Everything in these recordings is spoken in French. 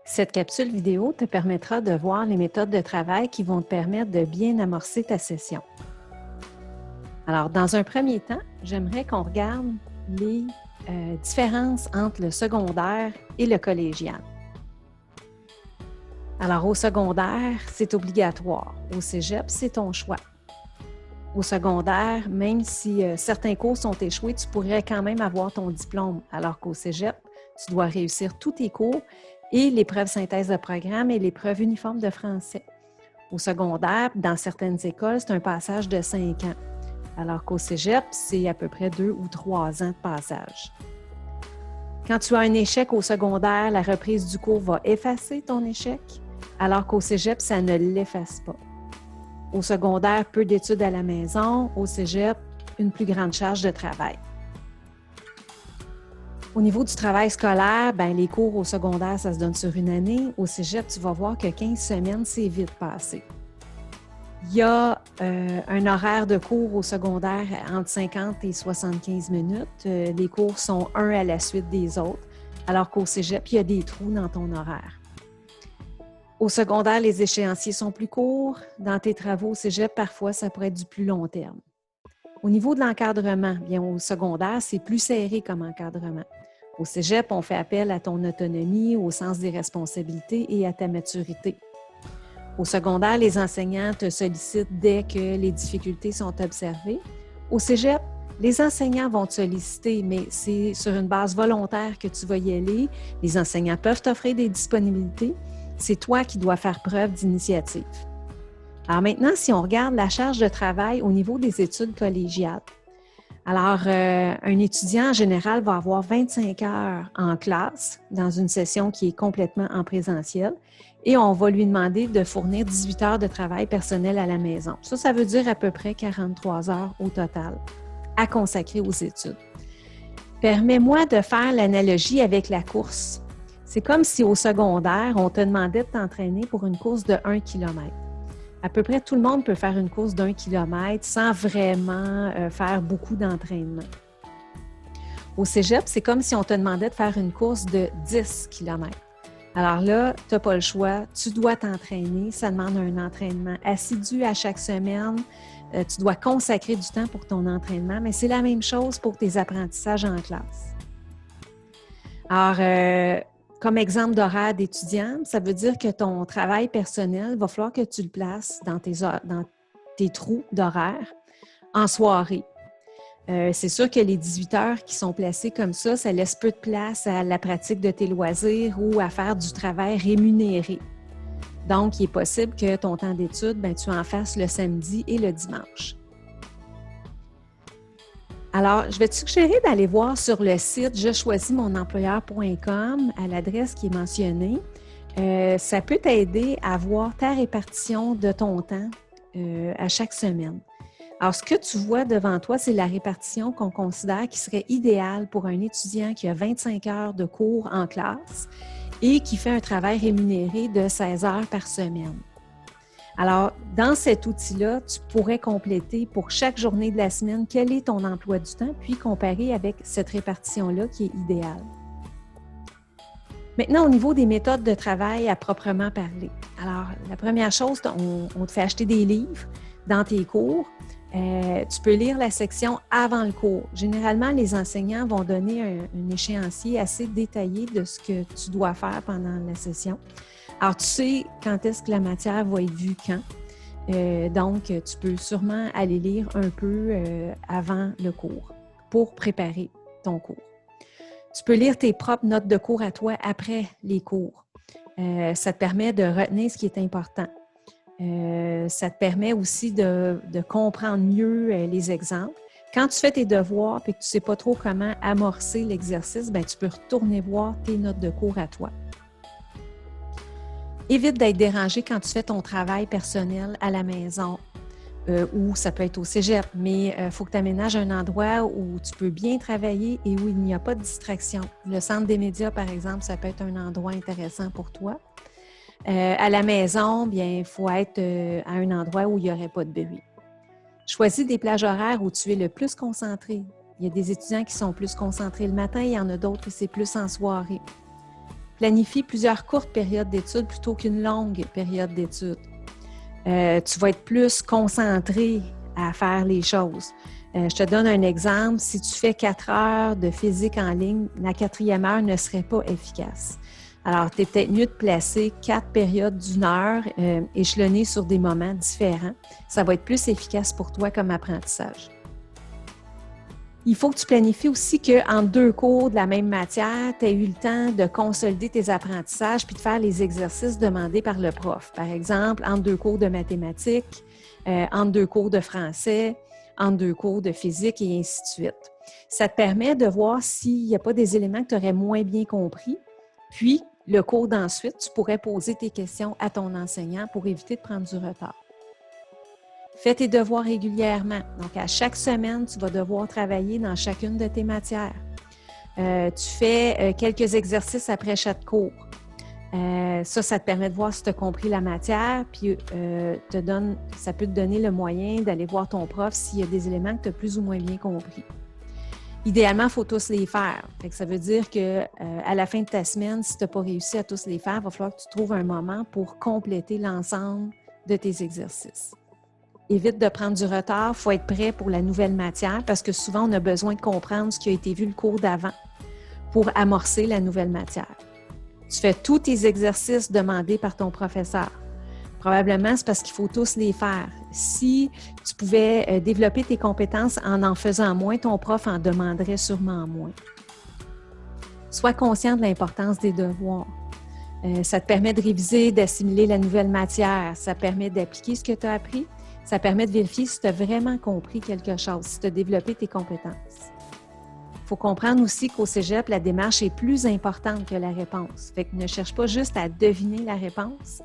Cette capsule vidéo te permettra de voir les méthodes de travail qui vont te permettre de bien amorcer ta session. Alors, dans un premier temps, j'aimerais qu'on regarde les différences entre le secondaire et le collégial. Alors, au secondaire, c'est obligatoire. Au cégep, c'est ton choix. Au secondaire, même si certains cours sont échoués, tu pourrais quand même avoir ton diplôme, alors qu'au cégep, tu dois réussir tous tes cours et l'épreuve synthèse de programme et l'épreuve uniforme de français. Au secondaire, dans certaines écoles, c'est un passage de 5 ans, alors qu'au cégep, c'est à peu près 2 ou 3 ans de passage. Quand tu as un échec au secondaire, la reprise du cours va effacer ton échec, alors qu'au cégep, ça ne l'efface pas. Au secondaire, peu d'études à la maison. Au cégep, une plus grande charge de travail. Au niveau du travail scolaire, les cours au secondaire, ça se donne sur une année. Au cégep, tu vas voir que 15 semaines, c'est vite passé. Il y a un horaire de cours au secondaire entre 50 et 75 minutes. Les cours sont un à la suite des autres, alors qu'au cégep, il y a des trous dans ton horaire. Au secondaire, les échéanciers sont plus courts. Dans tes travaux au cégep, parfois, ça pourrait être du plus long terme. Au niveau de l'encadrement, bien au secondaire, c'est plus serré comme encadrement. Au cégep, on fait appel à ton autonomie, au sens des responsabilités et à ta maturité. Au secondaire, les enseignants te sollicitent dès que les difficultés sont observées. Au cégep, les enseignants vont te solliciter, mais c'est sur une base volontaire que tu vas y aller. Les enseignants peuvent t'offrir des disponibilités. C'est toi qui dois faire preuve d'initiative. Alors maintenant, si on regarde la charge de travail au niveau des études collégiales, alors un étudiant en général va avoir 25 heures en classe dans une session qui est complètement en présentiel et on va lui demander de fournir 18 heures de travail personnel à la maison. Ça veut dire à peu près 43 heures au total à consacrer aux études. Permets-moi de faire l'analogie avec la course. C'est comme si au secondaire, on te demandait de t'entraîner pour une course de 1 km. À peu près tout le monde peut faire une course d'1 km sans vraiment faire beaucoup d'entraînement. Au cégep, c'est comme si on te demandait de faire une course de 10 km. Alors là, tu n'as pas le choix, tu dois t'entraîner, ça demande un entraînement assidu à chaque semaine. Tu dois consacrer du temps pour ton entraînement, mais c'est la même chose pour tes apprentissages en classe. Alors, comme exemple d'horaire d'étudiant, ça veut dire que ton travail personnel, il va falloir que tu le places dans tes trous d'horaire en soirée. C'est sûr que les 18 heures qui sont placées comme ça laisse peu de place à la pratique de tes loisirs ou à faire du travail rémunéré. Donc, il est possible que ton temps d'études, tu en fasses le samedi et le dimanche. Alors, je vais te suggérer d'aller voir sur le site je-choisis-mon-employeur.com à l'adresse qui est mentionnée. Ça peut t'aider à voir ta répartition de ton temps à chaque semaine. Alors, ce que tu vois devant toi, c'est la répartition qu'on considère qui serait idéale pour un étudiant qui a 25 heures de cours en classe et qui fait un travail rémunéré de 16 heures par semaine. Alors, dans cet outil-là, tu pourrais compléter pour chaque journée de la semaine quel est ton emploi du temps, puis comparer avec cette répartition-là qui est idéale. Maintenant, au niveau des méthodes de travail à proprement parler. Alors, la première chose, on te fait acheter des livres dans tes cours. Tu peux lire la section avant le cours. Généralement, les enseignants vont donner un échéancier assez détaillé de ce que tu dois faire pendant la session. Alors, tu sais quand est-ce que la matière va être vue quand. Donc, tu peux sûrement aller lire un peu avant le cours pour préparer ton cours. Tu peux lire tes propres notes de cours à toi après les cours. Ça te permet de retenir ce qui est important. Ça te permet aussi de comprendre mieux les exemples. Quand tu fais tes devoirs et que tu ne sais pas trop comment amorcer l'exercice, tu peux retourner voir tes notes de cours à toi. Évite d'être dérangé quand tu fais ton travail personnel à la maison ou ça peut être au cégep, mais il faut que tu aménages un endroit où tu peux bien travailler et où il n'y a pas de distraction. Le centre des médias, par exemple, ça peut être un endroit intéressant pour toi. À la maison, il faut être à un endroit où il n'y aurait pas de bruit. Choisis des plages horaires où tu es le plus concentré Il y a des étudiants qui sont plus concentrés le matin, il y en a d'autres que c'est plus en soirée. Planifie plusieurs courtes périodes d'études plutôt qu'une longue période d'études. Tu vas être plus concentré à faire les choses. Je te donne un exemple. Si tu fais 4 heures de physique en ligne, la 4e heure ne serait pas efficace. Alors, tu es peut-être mieux de placer 4 périodes d'1 heure échelonnées sur des moments différents. Ça va être plus efficace pour toi comme apprentissage. Il faut que tu planifies aussi qu'en 2 cours de la même matière, tu aies eu le temps de consolider tes apprentissages puis de faire les exercices demandés par le prof. Par exemple, entre 2 cours de mathématiques, entre 2 cours de français, entre 2 cours de physique et ainsi de suite. Ça te permet de voir s'il n'y a pas des éléments que tu aurais moins bien compris. Puis, le cours d'ensuite, tu pourrais poser tes questions à ton enseignant pour éviter de prendre du retard. Fais tes devoirs régulièrement. Donc, à chaque semaine, tu vas devoir travailler dans chacune de tes matières. Tu fais quelques exercices après chaque cours. Ça te permet de voir si tu as compris la matière, puis ça peut te donner le moyen d'aller voir ton prof s'il y a des éléments que tu as plus ou moins bien compris. Idéalement, il faut tous les faire. Fait que ça veut dire qu'à la fin de ta semaine, si tu n'as pas réussi à tous les faire, il va falloir que tu trouves un moment pour compléter l'ensemble de tes exercices. Évite de prendre du retard, il faut être prêt pour la nouvelle matière parce que souvent, on a besoin de comprendre ce qui a été vu le cours d'avant pour amorcer la nouvelle matière. Tu fais tous tes exercices demandés par ton professeur. Probablement, c'est parce qu'il faut tous les faire. Si tu pouvais développer tes compétences en faisant moins, ton prof en demanderait sûrement moins. Sois conscient de l'importance des devoirs. Ça te permet de réviser, d'assimiler la nouvelle matière. Ça permet d'appliquer ce que tu as appris. Ça permet de vérifier si tu as vraiment compris quelque chose, si tu as développé tes compétences. Il faut comprendre aussi qu'au cégep, la démarche est plus importante que la réponse. Fait que ne cherche pas juste à deviner la réponse.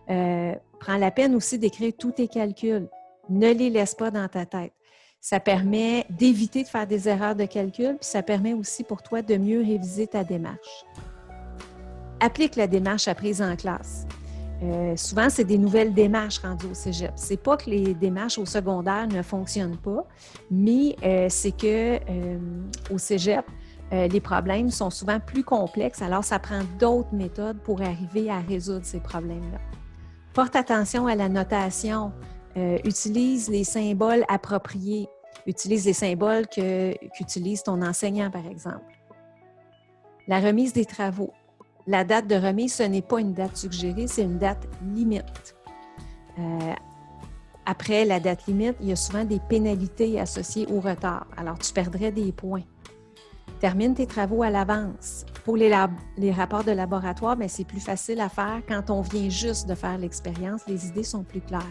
Prends la peine aussi d'écrire tous tes calculs. Ne les laisse pas dans ta tête. Ça permet d'éviter de faire des erreurs de calcul, puis ça permet aussi pour toi de mieux réviser ta démarche. Applique la démarche apprise en classe. Souvent, c'est des nouvelles démarches rendues au cégep. C'est pas que les démarches au secondaire ne fonctionnent pas, mais c'est qu'au cégep, les problèmes sont souvent plus complexes, alors ça prend d'autres méthodes pour arriver à résoudre ces problèmes-là. Porte attention à la notation. Utilise les symboles appropriés. Utilise les symboles qu'utilise ton enseignant, par exemple. La remise des travaux. La date de remise, ce n'est pas une date suggérée, c'est une date limite. Après la date limite, il y a souvent des pénalités associées au retard. Alors, tu perdrais des points. Termine tes travaux à l'avance. Pour les rapports de laboratoire, bien, c'est plus facile à faire quand on vient juste de faire l'expérience. Les idées sont plus claires.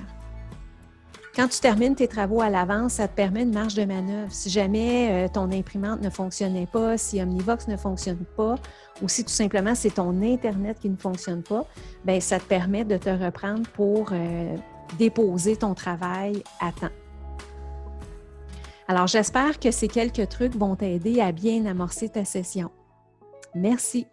Quand tu termines tes travaux à l'avance, ça te permet une marge de manœuvre. Si jamais ton imprimante ne fonctionnait pas, si Omnivox ne fonctionne pas, ou si tout simplement c'est ton Internet qui ne fonctionne pas, bien, ça te permet de te reprendre pour déposer ton travail à temps. Alors, j'espère que ces quelques trucs vont t'aider à bien amorcer ta session. Merci.